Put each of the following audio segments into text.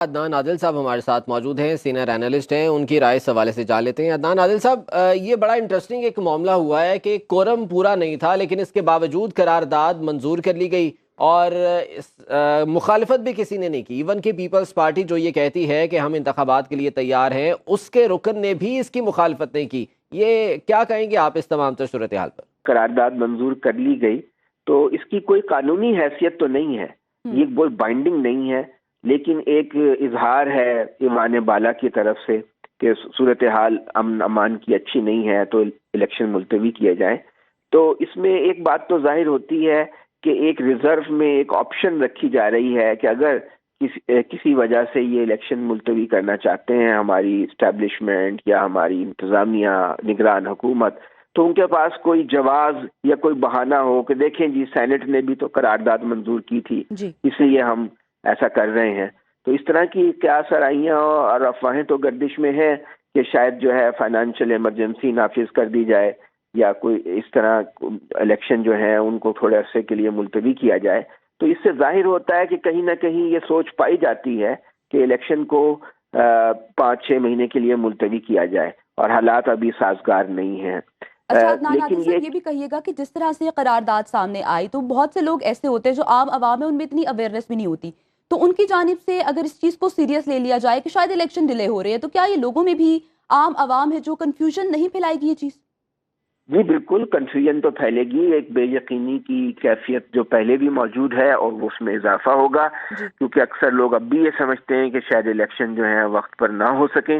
عدنان عادل صاحب ہمارے ساتھ موجود ہیں، سینئر اینالسٹ ہیں، ان کی رائے اس حوالے سے جان لیتے ہیں۔ عدنان عادل صاحب، یہ بڑا انٹرسٹنگ ایک معاملہ ہوا ہے کہ کورم پورا نہیں تھا لیکن اس کے باوجود قرارداد منظور کر لی گئی، اور مخالفت بھی کسی نے نہیں کی، ایون کہ پیپلز پارٹی جو یہ کہتی ہے کہ ہم انتخابات کے لیے تیار ہیں، اس کے رکن نے بھی اس کی مخالفت نہیں کی۔ یہ کیا کہیں گے آپ اس تمام تر صورتحال پر؟ قرارداد منظور کر لی گئی تو اس کی کوئی قانونی حیثیت تو نہیں ہے، یہ کوئی بائنڈنگ نہیں ہے، لیکن ایک اظہار ہے ایوان بالا کی طرف سے کہ صورتحال امن امان کی اچھی نہیں ہے تو الیکشن ملتوی کیے جائیں۔ تو اس میں ایک بات تو ظاہر ہوتی ہے کہ ایک ریزرو میں ایک آپشن رکھی جا رہی ہے کہ اگر کسی وجہ سے یہ الیکشن ملتوی کرنا چاہتے ہیں ہماری اسٹیبلشمنٹ یا ہماری انتظامیہ نگران حکومت، تو ان کے پاس کوئی جواز یا کوئی بہانہ ہو کہ دیکھیں جی سینٹ نے بھی تو قرارداد منظور کی تھی، اس لیے ہم ایسا کر رہے ہیں۔ تو اس طرح کی کیا سرائیاں اور افواہیں تو گردش میں ہیں کہ شاید جو ہے فائنانشل ایمرجنسی نافذ کر دی جائے یا کوئی اس طرح الیکشن جو ہے ان کو تھوڑے عرصے کے لیے ملتوی کیا جائے۔ تو اس سے ظاہر ہوتا ہے کہ کہیں نہ کہیں یہ سوچ پائی جاتی ہے کہ الیکشن کو 5-6 مہینے کے لیے ملتوی کیا جائے، اور حالات ابھی سازگار نہیں ہیں۔ اچھا عدنان عادل لیکن صاحب، یہ بھی کہیے گا کہ جس طرح سے یہ قرارداد سامنے آئی تو بہت سے لوگ ایسے ہوتے ہیں جو عام عوام ہے، ان میں اتنی اویئرنیس بھی نہیں ہوتی، تو ان کی جانب سے اگر اس چیز کو سیریس لے لیا جائے کہ شاید الیکشن ڈیلے ہو رہے ہیں، تو کیا یہ لوگوں میں بھی عام عوام ہے جو کنفیوژن نہیں پھیلائے گی یہ چیز؟ جی بالکل، کنفیوژن تو پھیلے گی، ایک بے یقینی کی کیفیت جو پہلے بھی موجود ہے اور اس میں اضافہ ہوگا، کیونکہ اکثر لوگ اب بھی یہ سمجھتے ہیں کہ شاید الیکشن جو ہے وقت پر نہ ہو سکیں،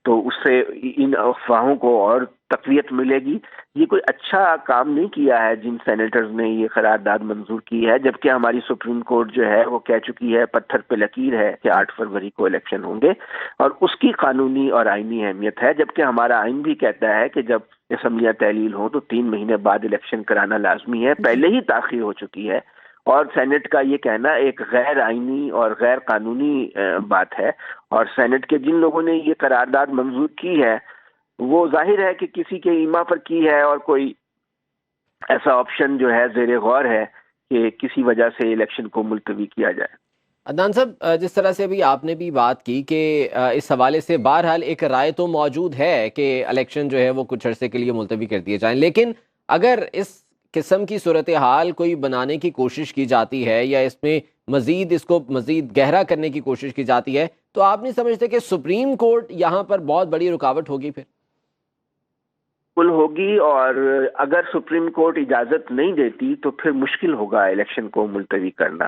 تو اس سے ان افواہوں کو اور تقویت ملے گی۔ یہ کوئی اچھا کام نہیں کیا ہے جن سینیٹرز نے یہ قرارداد منظور کی ہے، جبکہ ہماری سپریم کورٹ جو ہے وہ کہہ چکی ہے، پتھر پہ لکیر ہے کہ 8 فروری کو الیکشن ہوں گے، اور اس کی قانونی اور آئینی اہمیت ہے، جبکہ ہمارا آئین بھی کہتا ہے کہ جب اسمبلیاں تحلیل ہوں تو 3 مہینے بعد الیکشن کرانا لازمی ہے، پہلے ہی تاخیر ہو چکی ہے، اور سینٹ کا یہ کہنا ایک غیر آئینی اور غیر قانونی بات ہے۔ اور سینٹ کے جن لوگوں نے یہ قرارداد منظور کی ہے وہ ظاہر ہے کہ کسی کے ایما پر کی ہے، اور کوئی ایسا آپشن جو ہے زیر غور ہے کہ کسی وجہ سے الیکشن کو ملتوی کیا جائے۔ عدنان صاحب، جس طرح سے ابھی آپ نے بھی بات کی کہ اس حوالے سے بہرحال ایک رائے تو موجود ہے کہ الیکشن جو ہے وہ کچھ عرصے کے لیے ملتوی کر دیے جائیں، لیکن اگر اس قسم کی صورتحال کوئی بنانے کی کوشش کی جاتی ہے یا اس میں مزید اس کو مزید گہرا کرنے کی کوشش کی جاتی ہے، تو آپ نہیں سمجھتے کہ سپریم کورٹ یہاں پر بہت بڑی رکاوٹ ہوگی؟ پھر کل ہوگی، اور اگر سپریم کورٹ اجازت نہیں دیتی تو پھر مشکل ہوگا الیکشن کو ملتوی کرنا۔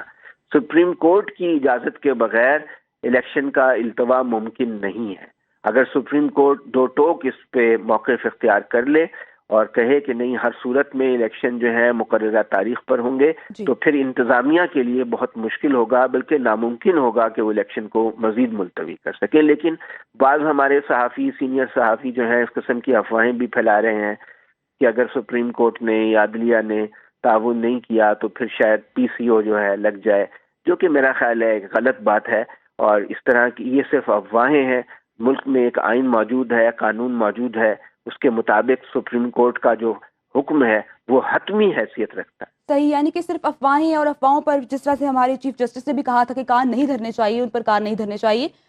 سپریم کورٹ کی اجازت کے بغیر الیکشن کا التوا ممکن نہیں ہے۔ اگر سپریم کورٹ دو ٹوک اس پہ موقف اختیار کر لے اور کہے کہ نہیں ہر صورت میں الیکشن جو ہے مقررہ تاریخ پر ہوں گے، تو پھر انتظامیہ کے لیے بہت مشکل ہوگا، بلکہ ناممکن ہوگا کہ وہ الیکشن کو مزید ملتوی کر سکے۔ لیکن بعض ہمارے صحافی، سینئر صحافی جو ہیں اس قسم کی افواہیں بھی پھیلا رہے ہیں کہ اگر سپریم کورٹ نے یا عدلیہ نے تعاون نہیں کیا تو پھر شاید پی سی او جو ہے لگ جائے، جو کہ میرا خیال ہے ایک غلط بات ہے، اور اس طرح کی یہ صرف افواہیں ہیں۔ ملک میں ایک آئین موجود ہے، قانون موجود ہے، اس کے مطابق سپریم کورٹ کا جو حکم ہے وہ حتمی حیثیت رکھتا ہے۔ صحیح، یعنی کہ صرف افواہیں اور افواہوں پر جس طرح سے ہمارے چیف جسٹس نے بھی کہا تھا کہ کان نہیں دھرنے چاہیے، ان پر کان نہیں دھرنے چاہیے،